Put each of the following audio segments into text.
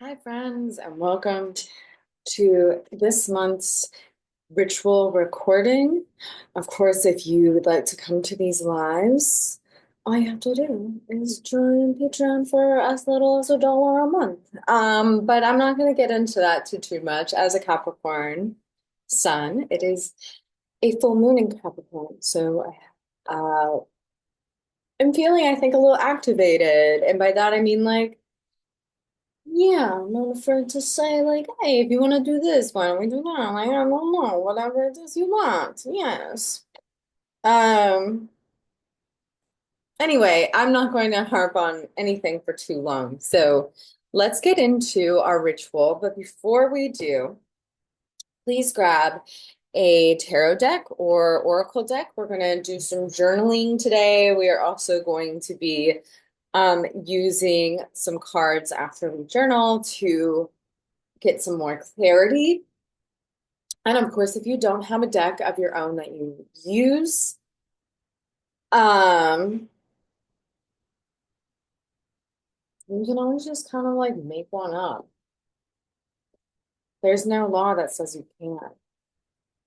Hi, friends, and welcome to this month's ritual recording. Of course, if you would like to come to these lives, all you have to do is join Patreon for as little as $1 a month. But I'm not going to get into that too much. As a Capricorn sun, it is a full moon in Capricorn, so uh, I'm feeling, I think, a little activated, and by that I mean like. Yeah, I'm not afraid to say, like, hey, if you want to do this, why don't we do that? Like, I don't know, whatever it is you want. Yes. Um, anyway, I'm not going to harp on anything for too long. So let's get into our ritual. But before we do, please grab a tarot deck or oracle deck. We're going to do some journaling today. We are also going to be using some cards after we journal to get some more clarity. And of course, if you don't have a deck of your own that you use, um, you can always just kind of like make one up. There's no law that says you can't.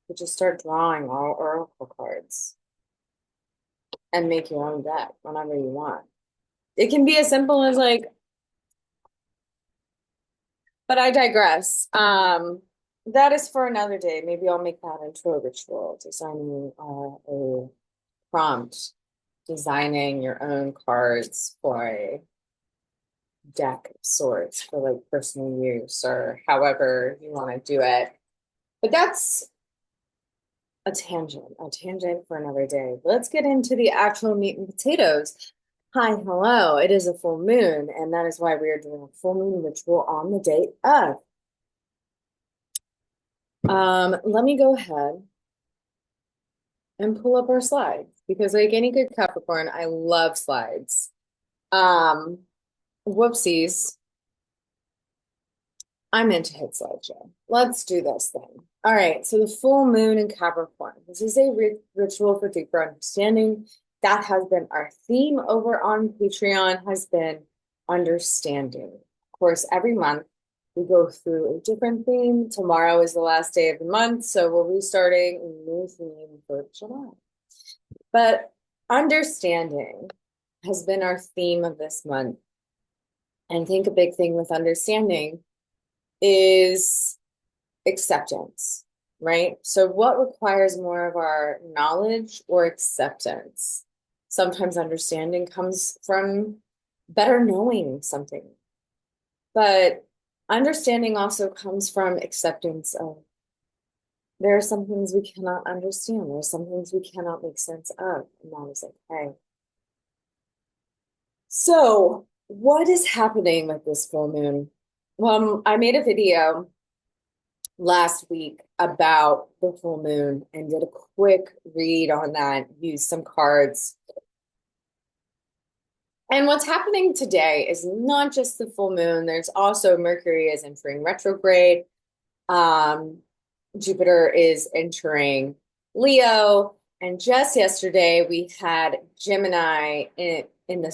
You just start drawing all oracle cards and make your own deck whenever you want. It can be as simple as like, but I digress. That is for another day. Maybe I'll make that into a ritual, designing a prompt, designing your own cards for a deck of sorts for like personal use or however you want to do it. But that's a tangent for another day. Let's get into the actual meat and potatoes. Hi, hello. It is a full moon, and that is why we are doing a full moon ritual on the day of. Let me go ahead and pull up our slides because, like any good Capricorn, I love slides. Um, Whoopsies. I meant to hit slideshow. Let's do this thing. All right, so the full moon in Capricorn. This is a ritual for deeper understanding. That has been our theme over on Patreon, has been understanding. Of course, every month we go through a different theme. Tomorrow is the last day of the month, so we'll be starting a new theme for July. But understanding has been our theme of this month. And I think a big thing with understanding is acceptance, right? So, what requires more of our knowledge or acceptance? Sometimes understanding comes from better knowing something, but understanding also comes from acceptance of there are some things we cannot understand, there are some things we cannot make sense of, and that is okay. So, what is happening with this full moon? Well, I made a video last week about the full moon and did a quick read on that, used some cards. And what's happening today is not just the full moon, there's also Mercury is entering retrograde. Um, Jupiter is entering Leo. And just yesterday, we had Gemini in the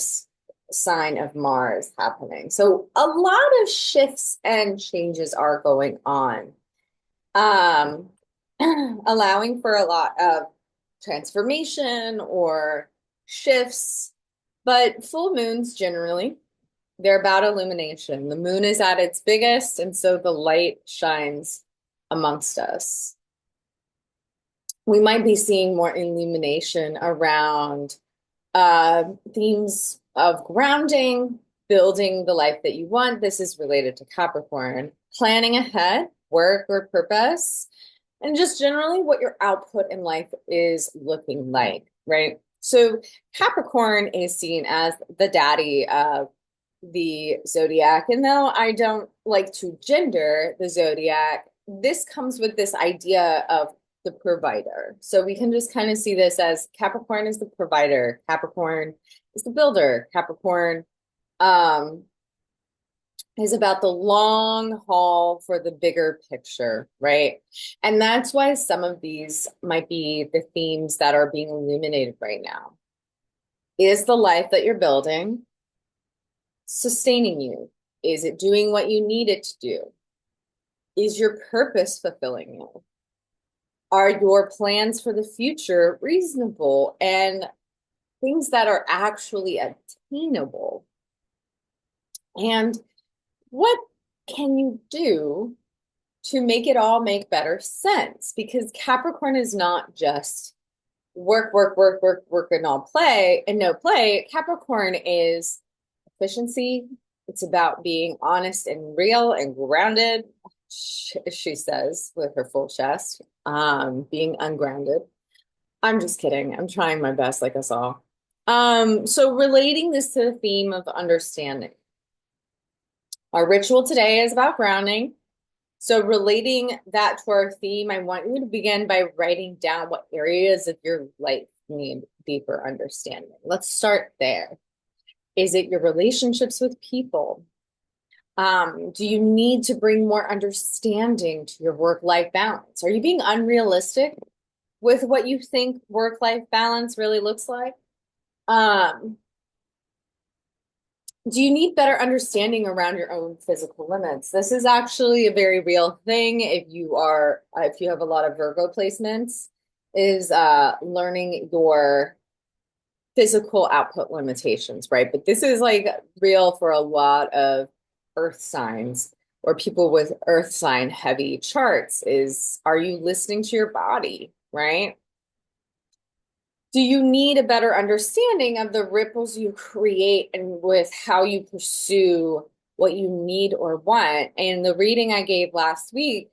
sign of Mars happening. So a lot of shifts and changes are going on, um, allowing for a lot of transformation or shifts. But full moons generally, they're about illumination. The moon is at its biggest, and so the light shines amongst us. We might be seeing more illumination around themes of grounding, building the life that you want. This is related to Capricorn, planning ahead, work or purpose, and just generally what your output in life is looking like, right? So Capricorn is seen as the daddy of the zodiac. And though I don't like to gender the zodiac, this comes with this idea of the provider. So we can just kind of see this as Capricorn is the provider, Capricorn is the builder, Capricorn um, is about the long haul for the bigger picture, right? And that's why some of these might be the themes that are being illuminated right now. Is the life that you're building sustaining you? Is it doing what you need it to do? Is your purpose fulfilling you? Are your plans for the future reasonable and things that are actually attainable? And what can you do to make it all make better sense? Because Capricorn is not just work, work, work, work, work, and all play and no play. Capricorn is efficiency. It's about being honest and real and grounded, she says with her full chest, being ungrounded. I'm just kidding. I'm trying my best, like us all. So relating this to the theme of understanding. Our ritual today is about grounding. So relating that to our theme, I want you to begin by writing down what areas of your life need deeper understanding. Let's start there. Is it your relationships with people? Do you need to bring more understanding to your work-life balance? Are you being unrealistic with what you think work-life balance really looks like? Do you need better understanding around your own physical limits? This is actually a very real thing if you have a lot of Virgo placements, is learning your physical output limitations, right? But this is like real for a lot of earth signs or people with earth sign heavy charts. Are you listening to your body, right? Do you need a better understanding of the ripples you create and with how you pursue what you need or want? And the reading I gave last week,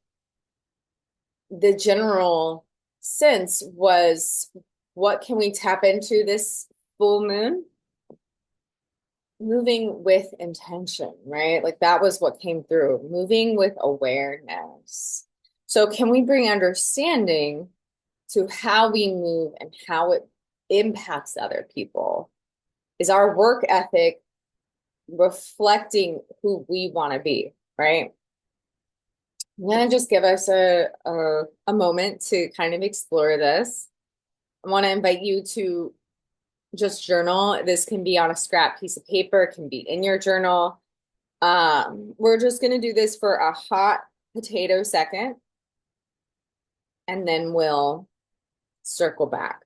the general sense was, what can we tap into this full moon? Moving with intention, right? Like that was what came through, moving with awareness. So can we bring understanding to how we move and how it impacts other people? Is our work ethic reflecting who we want to be, right? I'm going to just give us a moment to kind of explore this. I want to invite you to just journal. This can be on a scrap piece of paper, it can be in your journal. We're just going to do this for a hot potato second, and then we'll circle back.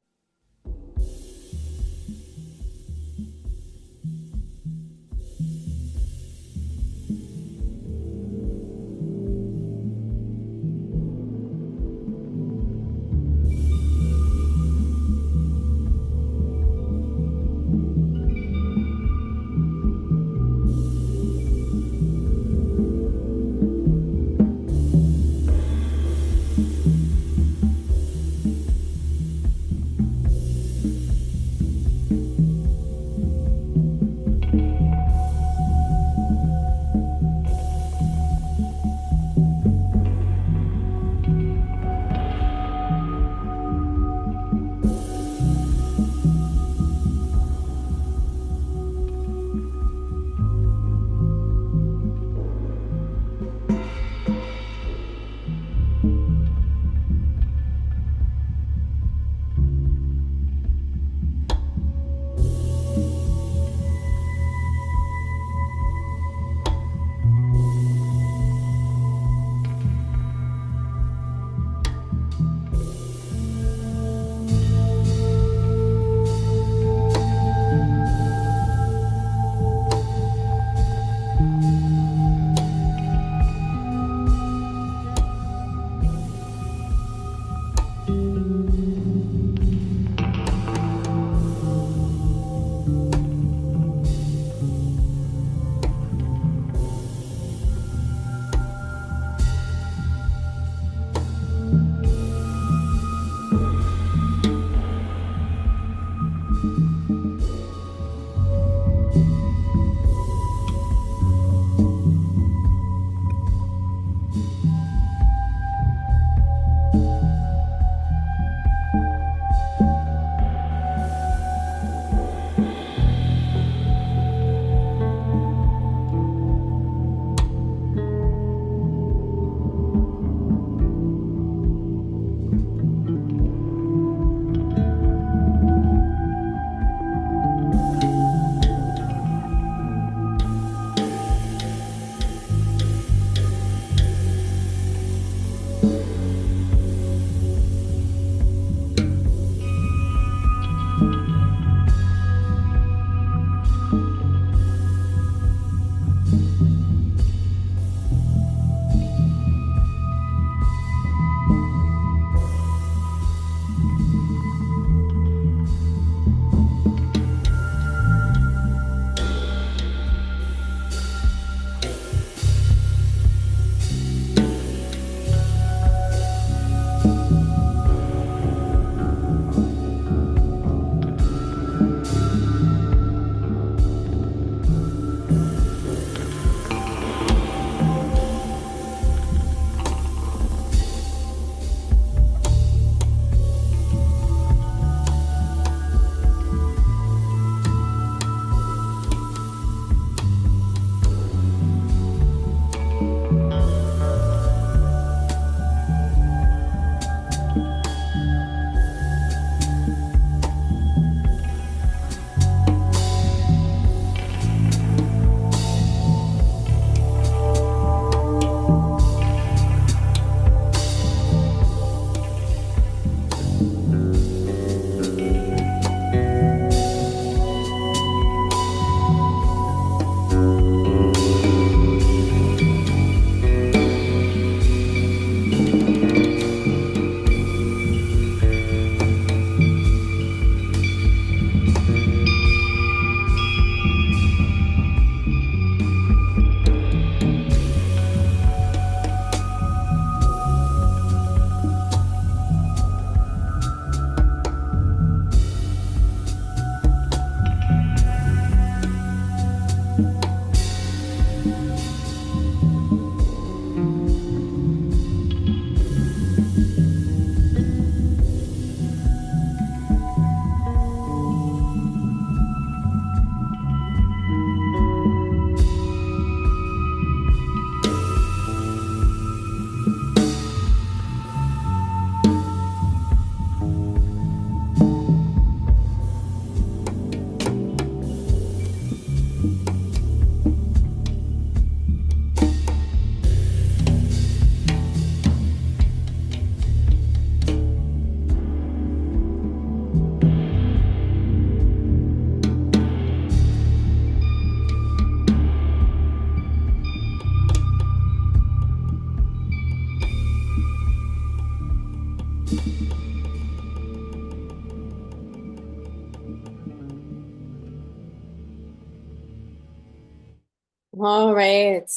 All right.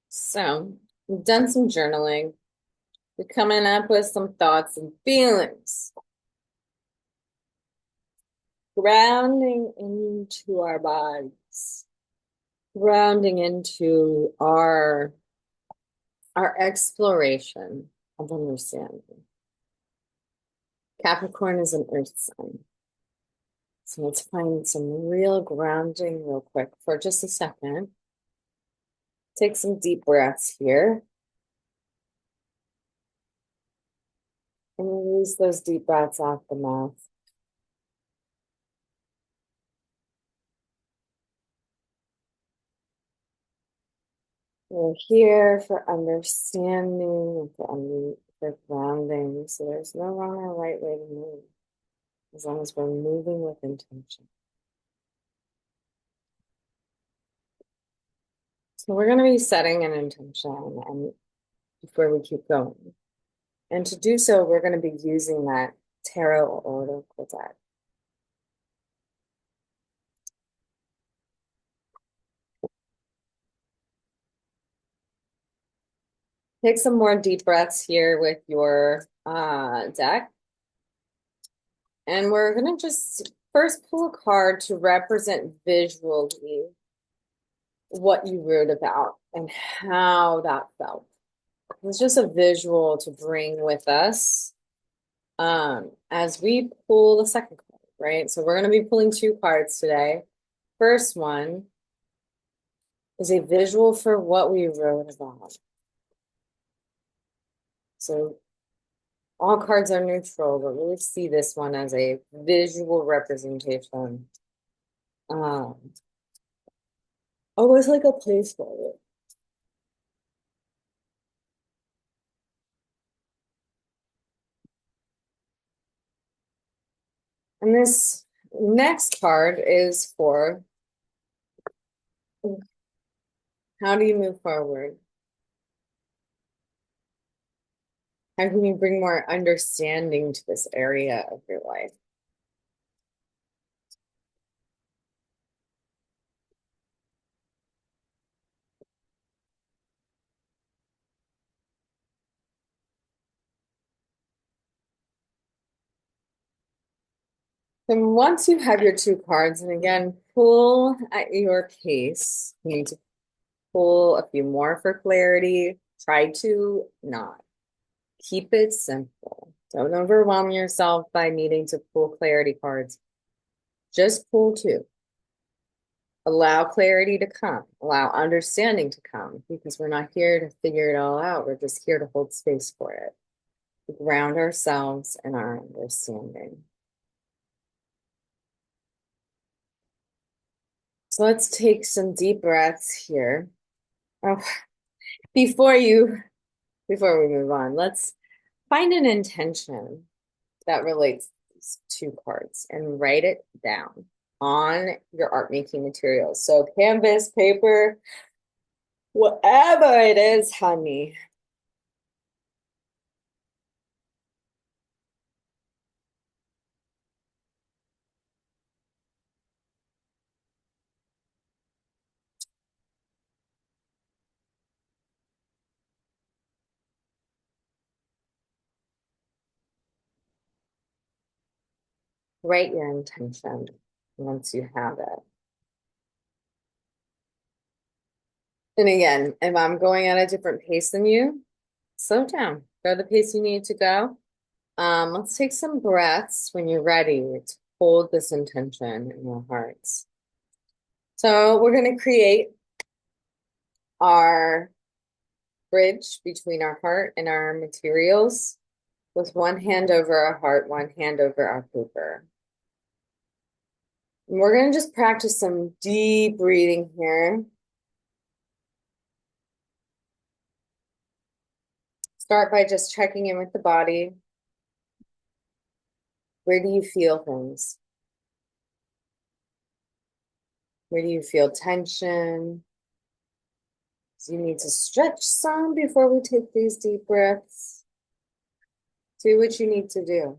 So we've done some journaling. We're coming up with some thoughts and feelings. Grounding into our bodies. Grounding into our exploration of understanding. Capricorn is an earth sign. So let's find some real grounding real quick for just a second. Take some deep breaths here. And release those deep breaths off the mouth. We're here for understanding, for grounding. So there's no wrong or right way to move, as long as we're moving with intention. So we're going to be setting an intention and before we keep going. And to do so, we're going to be using that tarot oracle deck. Take some more deep breaths here with your deck. And we're going to just first pull a card to represent visually what you wrote about and how that felt. It's just a visual to bring with us as we pull the second card, right? So we're going to be pulling two cards today. First one is a visual for what we wrote about. So all cards are neutral, but really see this one as a visual representation. Almost like a placeholder. And this next card is for how do you move forward? How can you bring more understanding to this area of your life? Then once you have your two cards, and again, pull at your pace. You need to pull a few more for clarity. Try to not. Keep it simple. Don't overwhelm yourself by needing to pull clarity cards. Just pull two. Allow clarity to come. Allow understanding to come because we're not here to figure it all out. We're just here to hold space for it. To ground ourselves in our understanding. So let's take some deep breaths here. Oh, before we move on, let's find an intention that relates to these two cards and write it down on your art making materials. So canvas, paper, whatever it is, honey. Write your intention once you have it. And again, if I'm going at a different pace than you, slow down. Go the pace you need to go. Let's take some breaths when you're ready to hold this intention in your hearts. So we're going to create our bridge between our heart and our materials with one hand over our heart, one hand over our paper. And we're going to just practice some deep breathing here. Start by just checking in with the body. Where do you feel things? Where do you feel tension? Do you need to stretch some before we take these deep breaths? Do what you need to do.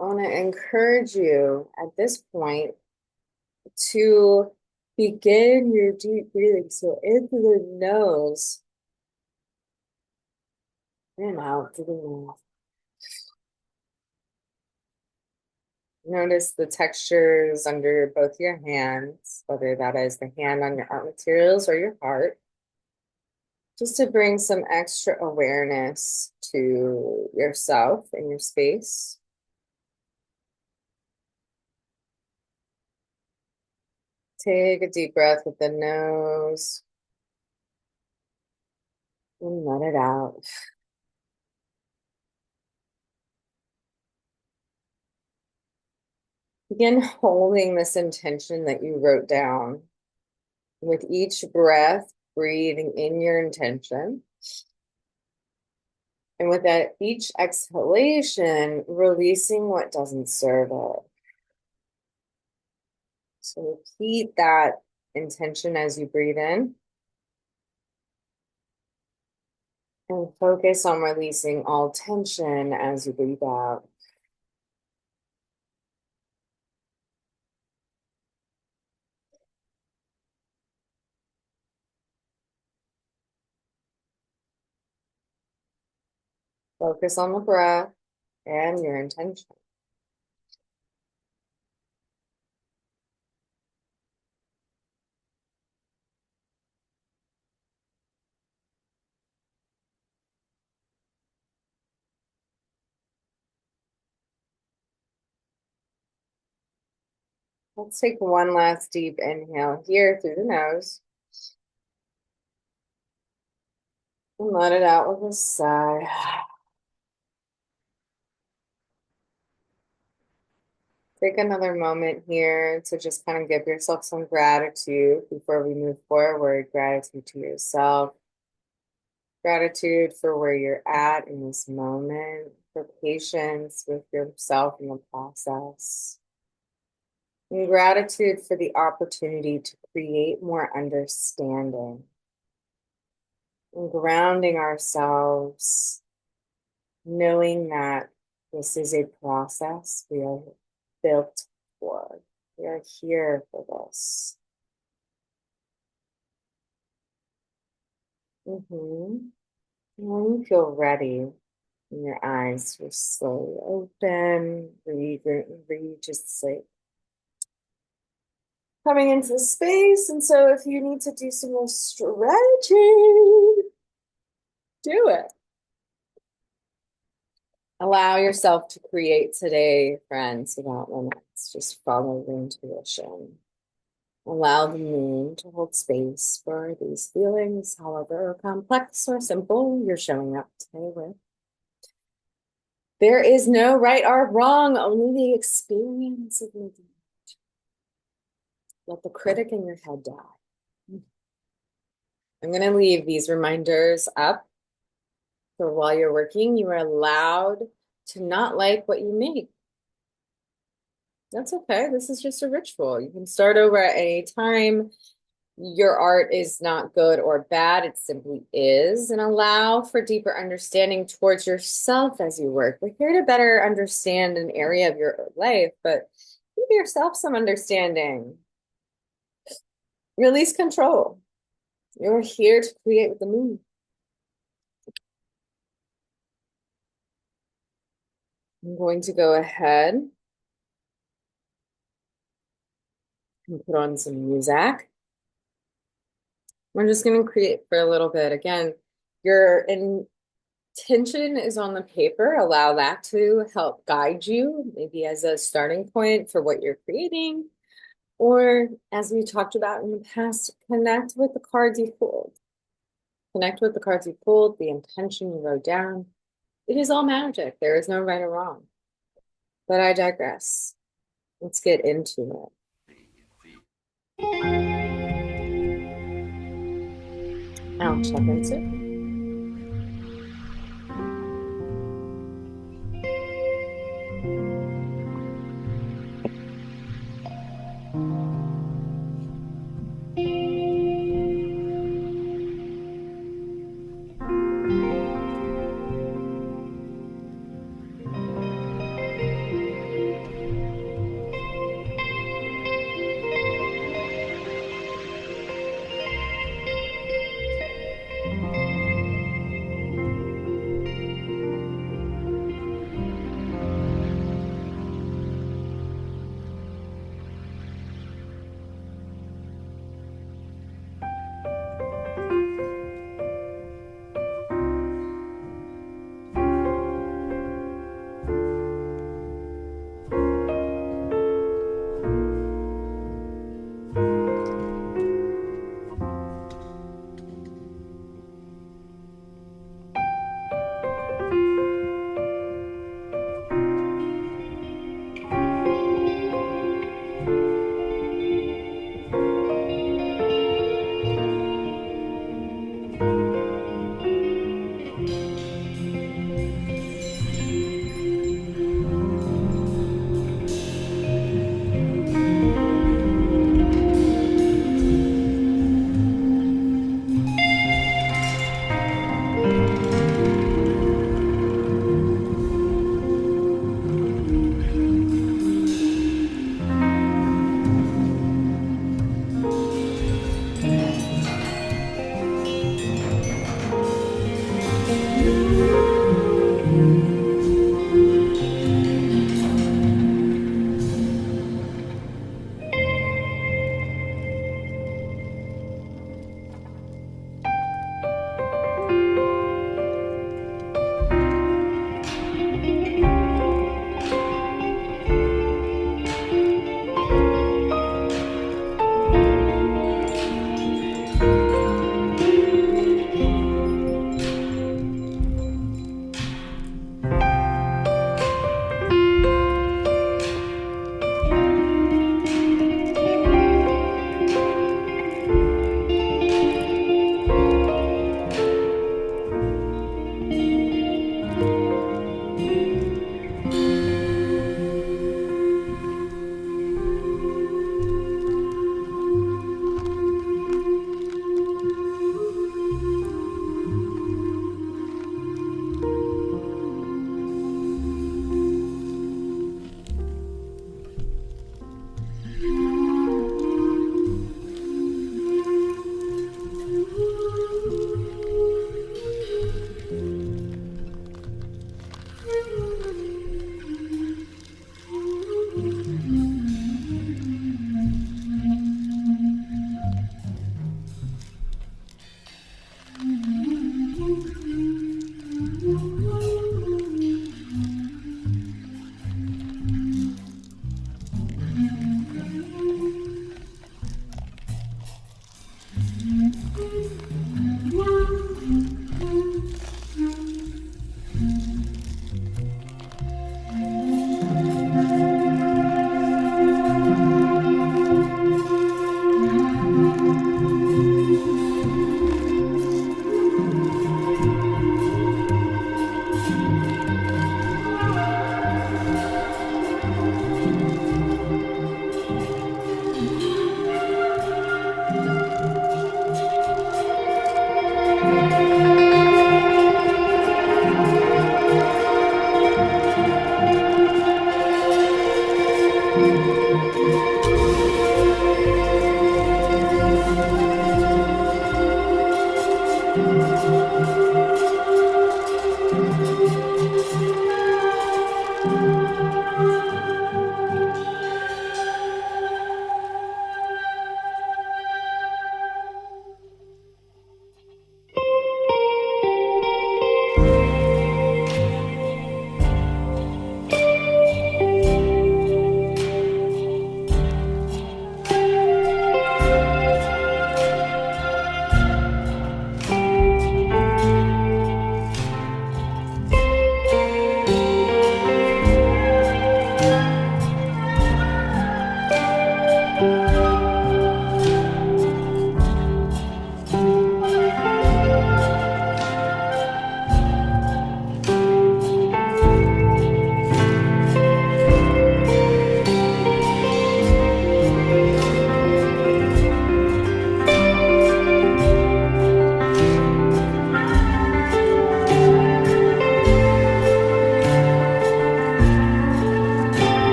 I want to encourage you at this point to begin your deep breathing. So into the nose and out through the mouth. Notice the textures under both your hands, whether that is the hand on your art materials or your heart, just to bring some extra awareness to yourself and your space. Take a deep breath with the nose and let it out. Begin holding this intention that you wrote down. With each breath, breathing in your intention. And with that, each exhalation, releasing what doesn't serve it. So repeat that intention as you breathe in. And focus on releasing all tension as you breathe out. Focus on the breath and your intention. Let's take one last deep inhale here through the nose. And let it out with a sigh. Take another moment here to just kind of give yourself some gratitude before we move forward. Gratitude to yourself. Gratitude for where you're at in this moment. For patience with yourself in the process. And gratitude for the opportunity to create more understanding. And grounding ourselves, knowing that this is a process we are built for. We are here for this. And when you feel ready, and your eyes just slowly open, just like coming into the space. And so if you need to do some more stretching, do it. Allow yourself to create today, friends, without limits. Just follow your intuition. Allow the moon to hold space for these feelings, however complex or simple you're showing up today with. There is no right or wrong, only the experience of living. Let the critic in your head die. I'm going to leave these reminders up for while you're working. You are allowed to not like what you make. That's okay. This is just a ritual. You can start over at any time. Your art is not good or bad. It simply is. And allow for deeper understanding towards yourself as you work. We're here to better understand an area of your life, but give yourself some understanding. Release control. You're here to create with the moon. I'm going to go ahead and put on some music. We're just going to create for a little bit. Again, your intention is on the paper. Allow that to help guide you, maybe as a starting point for what you're creating. Or as we talked about in the past, connect with the cards you pulled. Connect with the cards you pulled, the intention you wrote down. It is all magic. There is no right or wrong. But I digress. Let's get into it. I'll check into.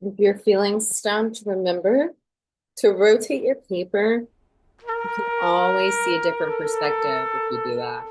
If you're feeling stumped, remember to rotate your paper. You can always see a different perspective if you do that.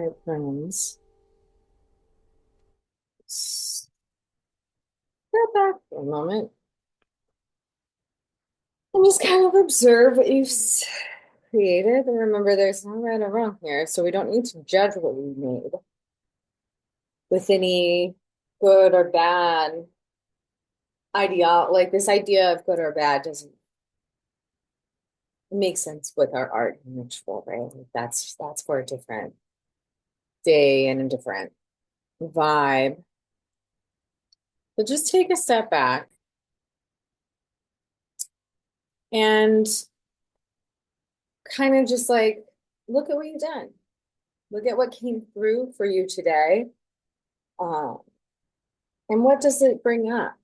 right, friends. Step back for a moment and just kind of observe what you've created. And remember, there's no right or wrong here, so we don't need to judge what we made with any good or bad idea. Like this idea of good or bad doesn't make sense with our art and ritual, right? Like that's for a different day and a different vibe. But just take a step back and kind of just like look at what you've done. Look at what came through for you today. Um, and what does it bring up?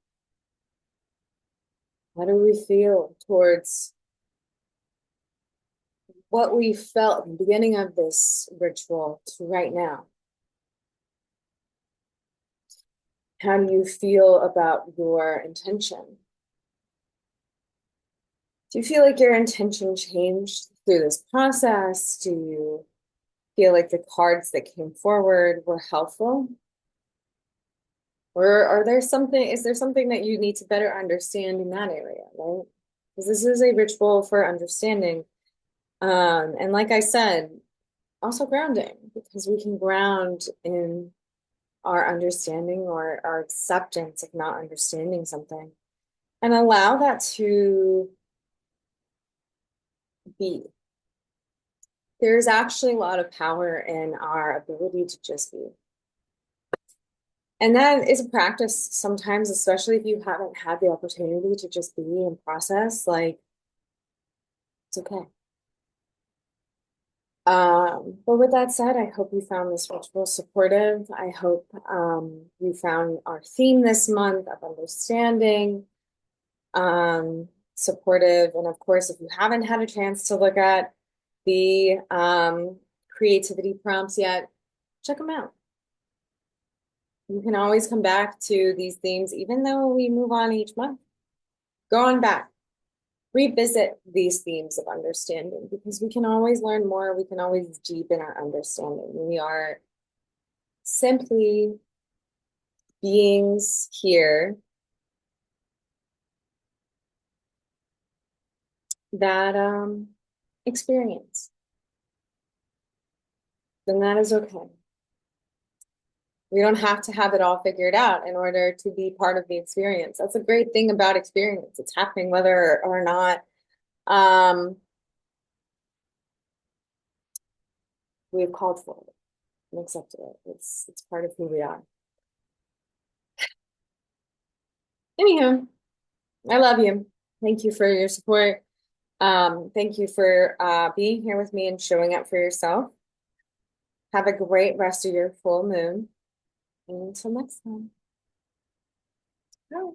How do we feel towards what we felt at the beginning of this ritual to right now? How do you feel about your intention? Do you feel like your intention changed through this process? Do you feel like the cards that came forward were helpful? Or is there something that you need to better understand in that area, right? Because this is a ritual for understanding. And like I said, also grounding, because we can ground in our understanding or our acceptance of not understanding something and allow that to be. There's actually a lot of power in our ability to just be. And that is a practice sometimes, especially if you haven't had the opportunity to just be and process, like it's okay. But with that said, I hope you found this ritual supportive. I hope you found our theme this month of understanding, supportive. And of course, if you haven't had a chance to look at the creativity prompts yet, check them out. You can always come back to these themes, even though we move on each month. Go on back, revisit these themes of understanding because we can always learn more. We can always deepen our understanding. We are simply beings here that experience, then that is okay. We don't have to have it all figured out in order to be part of the experience. That's a great thing about experience. It's happening whether or not we've called for it and accepted it. It's part of who we are. Anywho, I love you. Thank you for your support. Thank you for being here with me and showing up for yourself. Have a great rest of your full moon. And until next time. Bye.